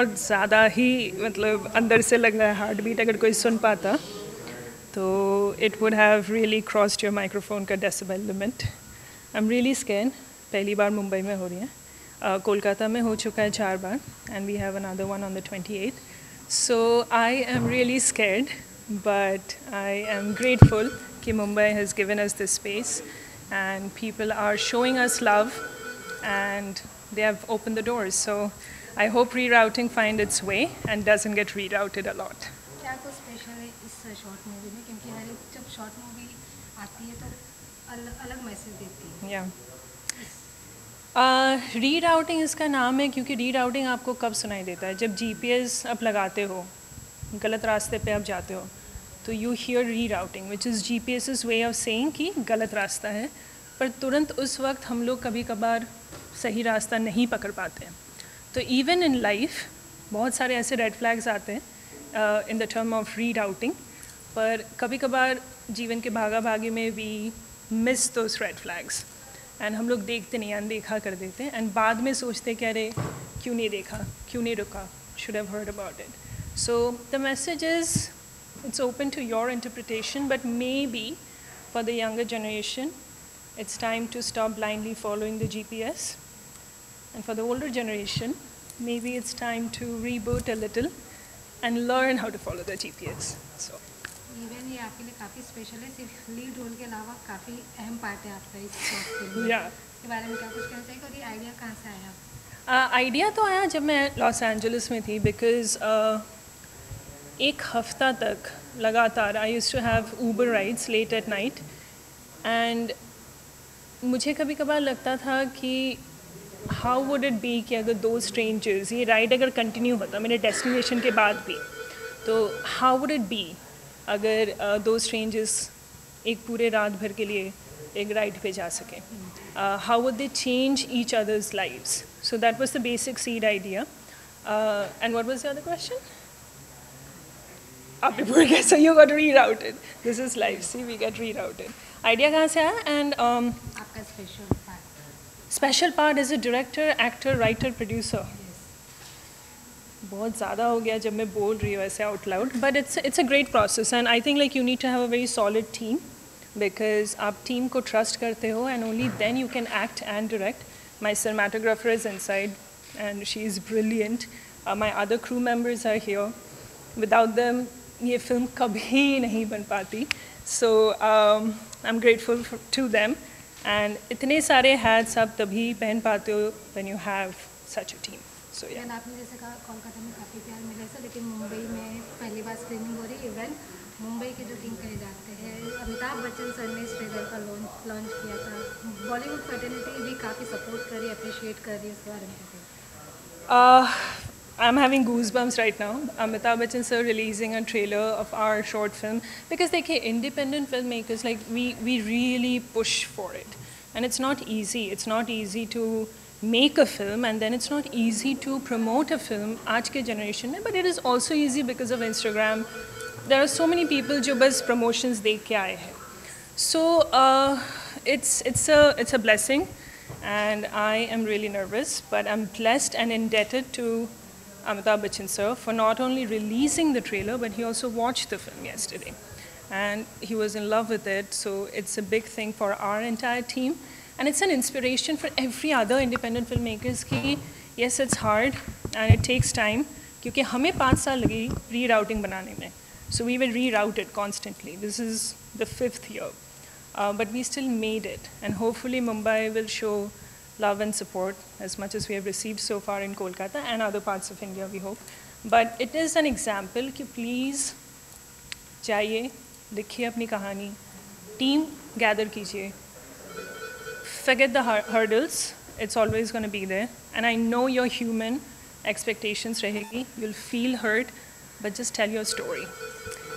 बहुत ज़्यादा ही मतलब अंदर से लग रहा है हार्ट बीट अगर कोई सुन पाता तो it would have really crossed your microphone का decibel limit. I'm really scared. पहली बार मुंबई में हो रही है कोलकाता में हो चुका है 4 बार and we have another one on the 28th. So I am really scared but I am grateful कि Mumbai has given us this space and people are showing us love and they have opened the doors. So I hope rerouting find its way and doesn't get rerouted a lot. क्या कुछ special है इस short movie में, क्योंकि हर एक जब short movie आती है तो अलग मैसेज देती है. रीराउटिंग इसका नाम है क्योंकि रीराउटिंग आपको कब सुनाई देता है, जब जीपीएस आप लगाते हो, गलत रास्ते पे आप जाते हो तो you here rerouting which is GPS way of saying कि गलत रास्ता है, पर तुरंत उस वक्त हम लोग कभी कभार सही रास्ता नहीं पकड़ पाते हैं. तो इवन इन लाइफ बहुत सारे ऐसे रेड फ्लैग्स आते हैं in the term of rerouting, पर कभी कभार जीवन के भागा भागी में we miss those red flags and हम लोग देखते नहीं, अनदेखा कर देते हैं एंड बाद में सोचते कि अरे क्यों नहीं देखा, क्यों नहीं रुका, should have heard about it. So the message is it's open to your interpretation, but maybe for the younger generation it's time to stop blindly following the GPS, and for the older generation maybe it's time to reboot a little and learn how to follow the GPS. So even ये आपके लिए काफ़ी special है, सिर्फ lead role के अलावा काफ़ी अहम पार्ट है आपका इस शॉर्ट फिल्म के बारे में क्या कुछ कहना चाहिए और ये आइडिया कहाँ से आया? आइडिया तो आया जब मैं लॉस एंजलिस में थी, बिकॉज एक हफ्ता तक लगातार I used to have Uber rides late at night and मुझे कभी कभार लगता था कि हाउ वुड इट बी कि अगर 2 स्ट्रेंजर्स ये राइड अगर कंटिन्यू होता मेरे डेस्टिनेशन के बाद भी, तो हाउ वुड इट बी अगर 2 स्ट्रेंजर्स एक पूरे रात भर के लिए एक राइड पे जा सकें, how would they change each others lives. So that was the basic seed idea and what was the other question? आपने पूरा गया, so you got rerouted. This is life. See, we get rerouted. Idea कहाँ से आया? And आपका special part? Special part as a director, actor, writer, producer. बहुत ज़्यादा हो गया जब मैं बोल रही हूँ ऐसे out loud. But it's a great process, and I think like you need to have a very solid team because आप team को trust करते हो, and only then you can act and direct. My cinematographer is inside, and she is brilliant. My other crew members are here. Without them, ये film कभी नहीं बन पाती. So I am grateful to them and इतने सारे hats आप तभी पहन पाते हो when you have such a team. So या आपने जैसे कहा कोलकाता में काफ़ी प्यार मिला है, लेकिन मुंबई में पहली बार स्क्रीनिंग हो रही है. इवन मुंबई के जो टीम कहे जाते हैं, अमिताभ बच्चन सर ने इस ट्रेलर का लॉन्च किया था. बॉलीवुड फर्टिलिटी भी काफ़ी सपोर्ट कर रही है, अप्रिशिएट कर रही है, इस बारे में? I'm having goosebumps right now. Amitabh Bachchan sir releasing a trailer of our short film because देखिए independent filmmakers like we really push for it, and it's not easy. It's not easy to make a film, and then it's not easy to promote a film आज के generation में. But it is also easy because of Instagram. There are so many people जो बस promotions देख के आए हैं. So it's a blessing, and I am really nervous, but I'm blessed and indebted to Amitabh Bachchan sir for not only releasing the trailer, but he also watched the film yesterday and he was in love with it. So it's a big thing for our entire team, and it's an inspiration for every other independent filmmakers कि yes it's hard and it takes time क्योंकि हमें 5 साल लगी rerouting बनाने में. So we were rerouted constantly. This is the 5th year, but we still made it, and hopefully Mumbai will show love and support as much as we have received so far in Kolkata and other parts of India, we hope. But it is an example कि please जाइए, लिखिए अपनी कहानी, team gather कीजिए, forget the hurdles, it's always going to be there, and I know you're human, expectations रहेगी, you'll feel hurt, but just tell your story.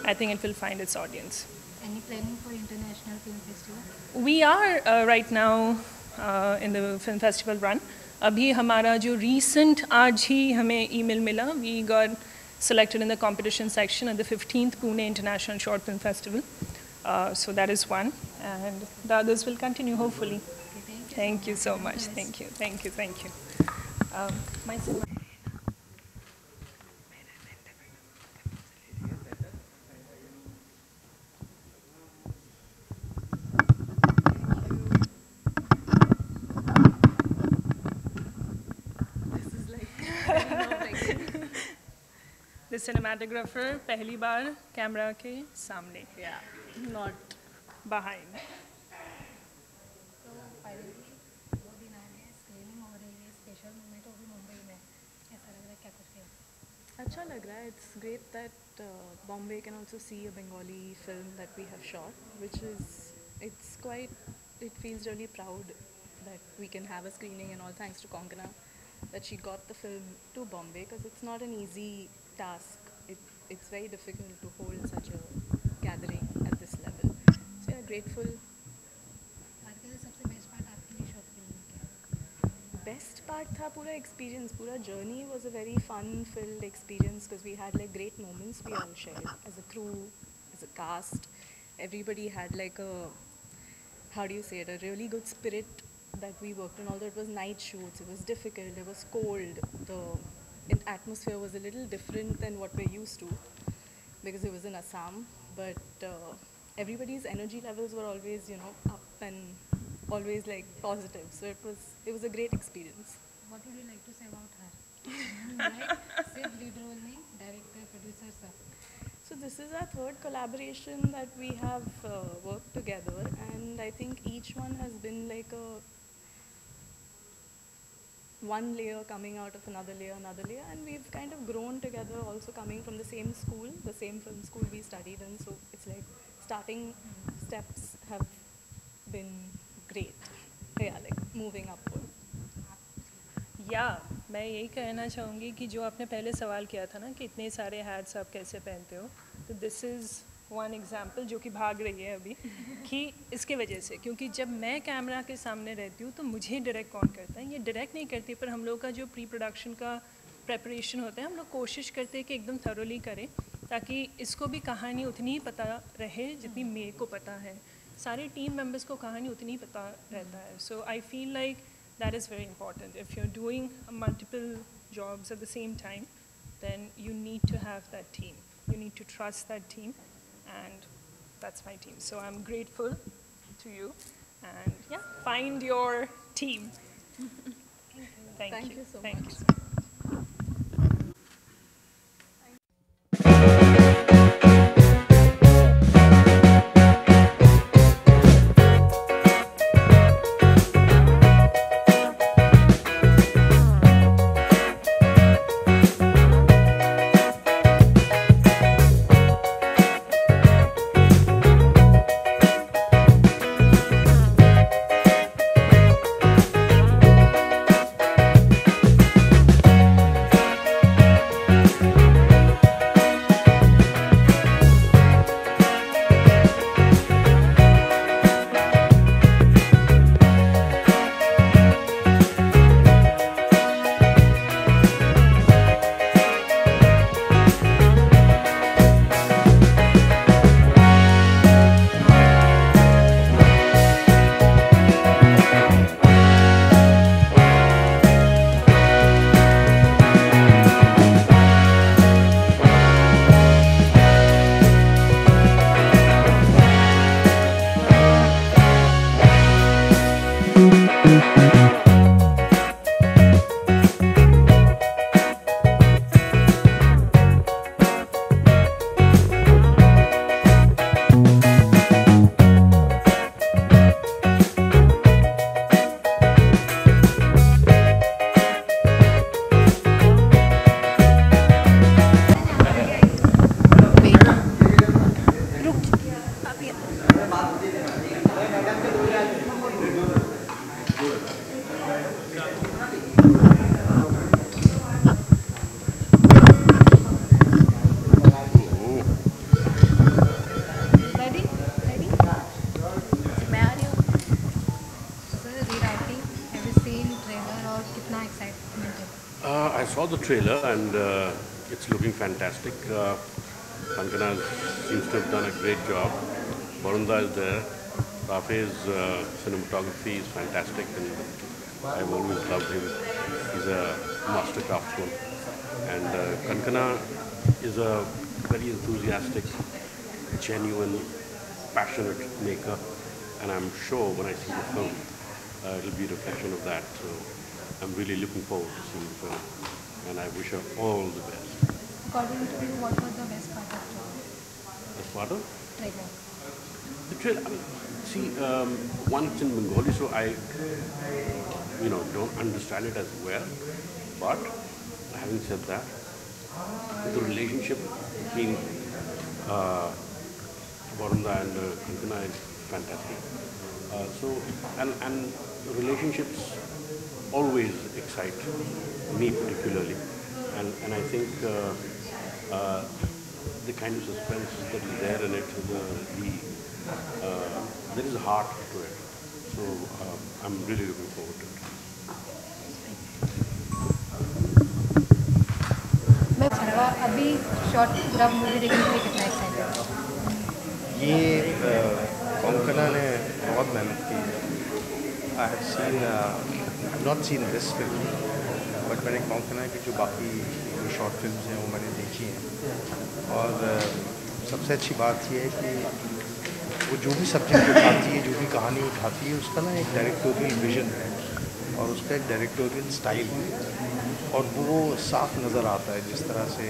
I think it will find its audience. Any planning for International Film Festival? We are right now in the film festival run. अभी हमारा जो recent आज ही हमें email मिला, we got selected in the competition section at the 15th Pune International Short Film Festival. So that is one, and the others will continue hopefully. Okay, thank you so much. Thank you. My cinematographer पहली बार camera के सामने. Yeah, not behind. तो finally वो दिन आ गया, screening हो रही है, स्पेशल मोमेंट होगी मुंबई में. कैसा लग रहा है, क्या कुछ किया? अच्छा लग रहा है. It's great that Bombay can also see a Bengali film that we have shot, which is, it feels really proud that we can have a screening, and all thanks to Konkana that she got the film to Bombay, because it's not an easy task. It's very difficult to hold such a gathering at this level. So yeah, grateful. आज का सबसे best part आपके लिए short film में क्या? Best part था पूरा experience. पूरा journey was a very fun-filled experience because we had like great moments we all shared as a crew, as a cast. Everybody had like a, how do you say it, a really good spirit that we worked on. Although it was night shoots, it was difficult, it was cold, the atmosphere was a little different than what we're used to because it was in Assam. But everybody's energy levels were always, you know, up and always like positive. So it was a great experience. What would you like to say about her? Right? सिर्फ lead role नहीं, director, producer सब. So this is our third collaboration that we have worked together, and I think each one has been like one layer coming out of another layer, and we've kind of grown together, also coming from the same school, the same film school we studied in. So it's like starting steps have been great. Yeah, like moving upward. या मैं यही कहना चाहूँगी कि जो आपने पहले सवाल किया था ना कि इतने सारे हैट्स आप कैसे पहनते हो, तो दिस इज़ वन एग्जाम्पल जो कि भाग रही है अभी कि इसके वजह से, क्योंकि जब मैं कैमरा के सामने रहती हूँ तो मुझे डायरेक्ट कौन करता है, ये डायरेक्ट नहीं करती, पर हम लोग का जो प्री प्रोडक्शन का प्रेपरेशन होता है हम लोग कोशिश करते हैं कि एकदम थरोली करें ताकि इसको भी कहानी उतनी ही पता रहे जितनी मेरे को पता है, सारे टीम मेंबर्स को कहानी उतनी ही पता रहता है. So I feel like that is very important. If you're doing multiple jobs at the same time, then you need to have that team. You need to trust that team, and that's my team. So I'm grateful to you, and yeah, find your team. Thank you so Thank much. you. I saw the trailer and it's looking fantastic. Kankana seems to have done a great job. Varunda is there. Rafe's cinematography is fantastic, and I've always loved him. He's a master craftsman. And Kankana is a very enthusiastic, genuine, passionate maker. And I'm sure when I see the film, it'll be a reflection of that. So I'm really looking forward to seeing the film. And I wish her all the best. According to you, what was the best part of As part of the trailer? the trailer, I mean, see, once in Bengali, so I, don't understand it as well. But having said that, the relationship between Varunda and Kankana is fantastic. And relationships always excite me particularly, and I think the kind of suspense that is there in it, there is a heart to it. So I'm really looking forward to it. मैं अभी short पूरा movie देखने के लिए कितना excited हूँ? ये कोंकणा ने बहुत मेहनत की है। I have seen not seen this film, but मैंने कोंकणा की जो बाकी जो शॉर्ट फिल्म्स हैं वो मैंने देखी हैं, और सबसे अच्छी बात ये है कि वो जो भी सब्जेक्ट उठाती है, जो भी कहानी उठाती है, उसका ना एक डायरेक्टोरियल विजन है और उसका एक डायरेक्टोरियल स्टाइल है, और वो साफ नज़र आता है जिस तरह से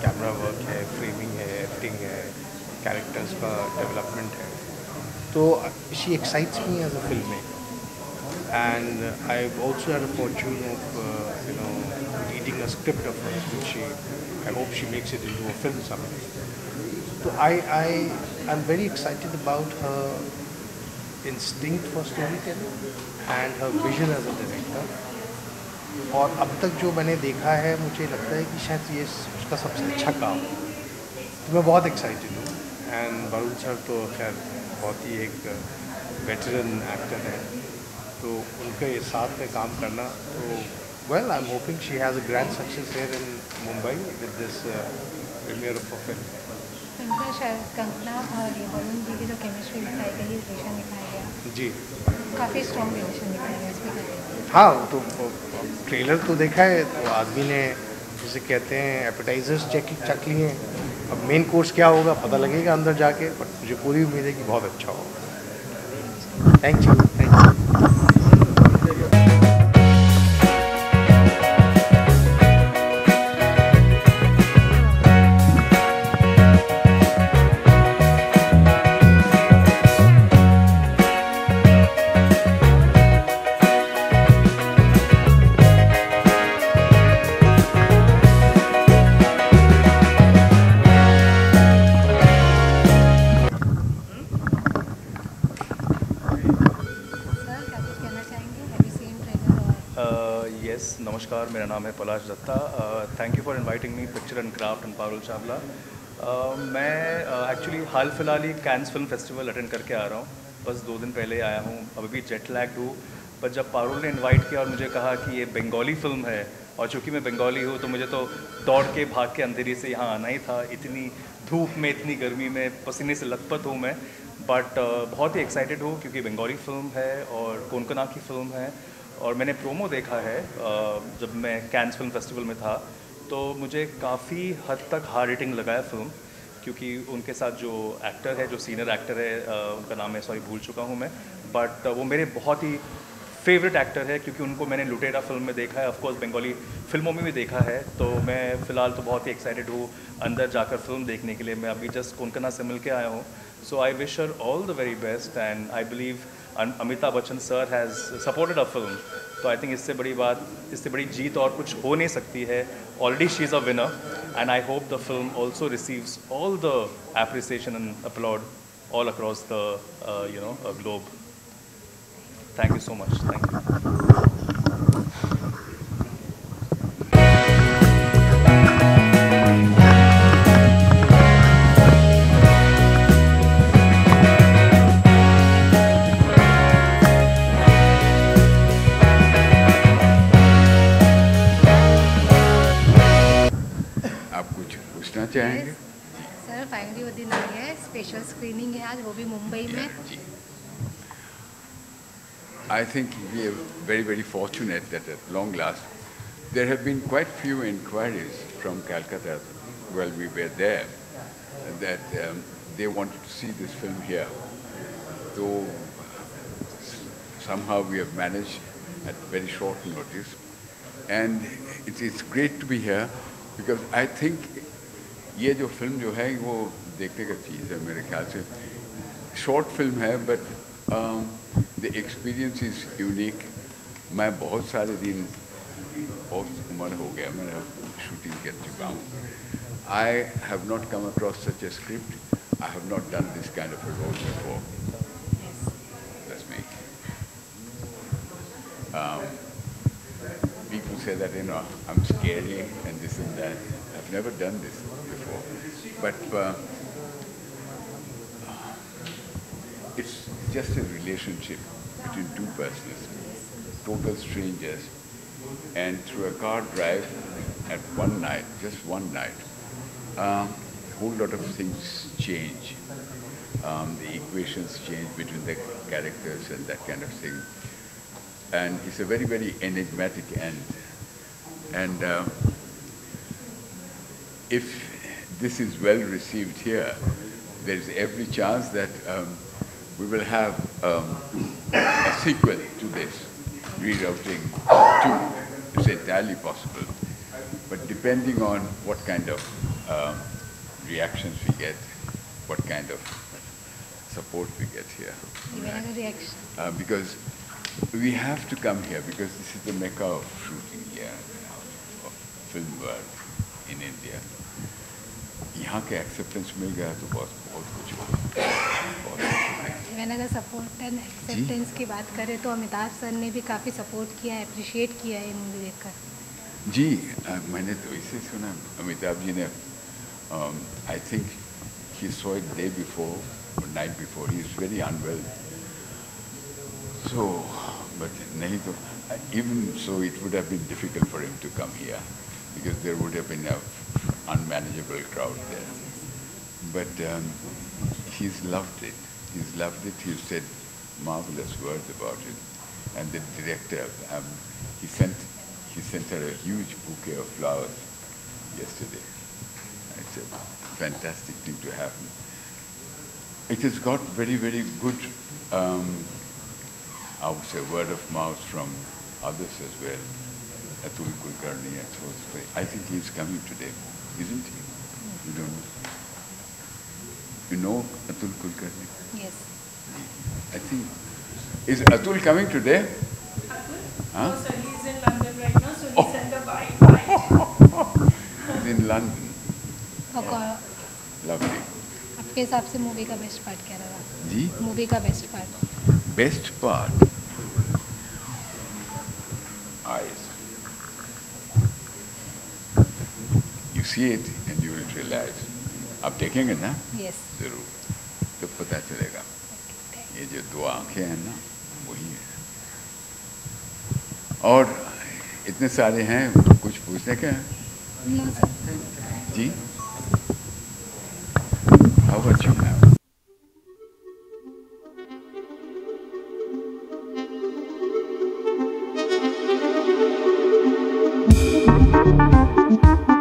कैमरा वर्क है, फ्रेमिंग है, एक्टिंग है, कैरेक्टर्स का डेवलपमेंट है. तो she excites me as a film maker, and I've also had a fortune of reading a script of hers, which I hope she makes it into a film someday. So I'm very excited about her instinct for storytelling and her vision as a director. और अब तक जो मैंने देखा है, मुझे लगता है कि शायद ये उसका सबसे अच्छा काम है. तो मैं बहुत एक्साइटेड हूँ. एंड वरुण सर तो खैर बहुत ही एक वेटरन एक्टर है, तो उनके साथ में काम करना, तो well I am hoping she has a grand success here in Mumbai with this premiere of a film. इनका शायद कंगना और ये वरुण जी की जो केमिस्ट्री दिखाई गई, रिलेशन दिखाया गया, जी काफ़ी स्ट्रॉन्ग रिलेशन दिखाया गया इसमें. हाँ, तो ट्रेलर तो देखा है, तो आदमी ने जिसे कहते हैं एपेटाइजर्स चख लिए हैं. अब मेन कोर्स क्या होगा पता लगेगा अंदर जाके, बट मुझे पूरी उम्मीद है कि बहुत अच्छा होगा. Thank you. यस, नमस्कार, मेरा नाम है Palash Datta. Thank you for inviting me picture and craft and Parul Chawla. मैं एक्चुअली हाल फिलहाल ही कैंस फिल्म फेस्टिवल अटेंड करके आ रहा हूँ. बस 2 दिन पहले आया हूँ. अभी भी जेट लैग्ड हूँ, पर जब पारुल ने इनवाइट किया और मुझे कहा कि ये बंगाली फिल्म है, और चूँकि मैं बंगाली हूँ तो मुझे तो दौड़ के भाग के अंधेरी से यहाँ आना ही था. इतनी धूप में, इतनी गर्मी में, पसीने से लथपथ हूँ मैं, बट बहुत ही एक्साइटेड हूँ क्योंकि बंगाली फिल्म है और कोंकणा की फिल्म है. और मैंने प्रोमो देखा है जब मैं कैंस फिल्म फेस्टिवल में था, तो मुझे काफ़ी हद तक हार्ड हिटिंग लगा है फिल्म, क्योंकि उनके साथ जो एक्टर है, जो सीनियर एक्टर है, उनका नाम है, सॉरी भूल चुका हूँ मैं, बट वो मेरे बहुत ही फेवरेट एक्टर है, क्योंकि उनको मैंने लुटेरा फिल्म में देखा है, ऑफकोर्स बंगाली फिल्मों में भी देखा है. तो मैं फ़िलहाल तो बहुत ही एक्साइटेड हूँ अंदर जाकर फिल्म देखने के लिए. मैं अभी जस्ट कोंकणा से मिल के आया हूँ. So I wish her all the very best, and I believe Amitabh Bachchan sir has supported a film. तो आई थिंक इससे बड़ी बात, इससे बड़ी जीत और कुछ हो नहीं सकती है. Already she is a winner, and I hope the film also receives all the appreciation and applaud all across the globe. Thank you so much. Thank you. आप कुछ पूछना चाहेंगे? सर फाइनली वो दिन आ गया है, स्पेशल स्क्रीनिंग है आज, वो भी मुंबई में. I think we are very, very fortunate that at long last, there have been quite few inquiries from Calcutta while we were there that they wanted to see this film here. So somehow we have managed at very short notice, and it's great to be here because I think ये जो film जो है वो देखने का चीज़ है मेरे ख्याल से। शॉर्ट फिल्म है but the experience is unique. मैं बहुत सारे दिन, बहुत उम्र हो गया मैंने शूटिंग कर चुका हूँ। I have not come across such a script. I have not done this kind of a role before. That's me. People say that, you know, I'm scary and this and that. I've never done this before. But it's just a relationship between two persons, total strangers, and through a car drive at one night, just one night, a whole lot of things change. The equations change between the characters and that kind of thing. And it's a very, very enigmatic end. And if this is well received here, there is every chance that we will have a sequel to this, rerouting 2. It's entirely possible. But depending on what kind of reactions we get, what kind of support we get here. Because we have to come here because this is the mecca of shooting here, of film world in India. यहाँ के acceptance मिल गया तो बहुत कुछ होगा। अगर support and acceptance की बात करें तो अमिताभ सर ने भी काफ़ी सपोर्ट किया है, अप्रिशिएट किया है ये मूवी देखकर। जी मैंने तो इसे सुना अमिताभ जी ने I think he saw it day before or night before. He is very unwell. So, but nahi to, even so it would have been difficult for him to come here because there would have been an unmanageable crowd there. But he's loved it. He's loved it. He said marvelous words about it. And the director, he sent her a huge bouquet of flowers yesterday. It's a fantastic thing to happen. It has got very, very good, I would say, word of mouth from others as well. Atul Kulkarni, I think he's coming today, isn't he? You don't know? You know Atul Kulkarni? Yes. I think, is Atul coming today? Atul? Huh? No, sir, he's in London right now, so he sent a bite. He's in London. Lovely. आपके हिसाब से movie का best part क्या रहा? जी? Movie का best part? Best part? Eyes. You see it and you will realize. आप देखेंगे ना? Yes. जरूर. तो पता चलेगा. ये जो दो आंखें हैं ना, वही है. और इतने सारे हैं, कुछ पूछने के हैं? No, sir. Ji? How about you now? Thank you.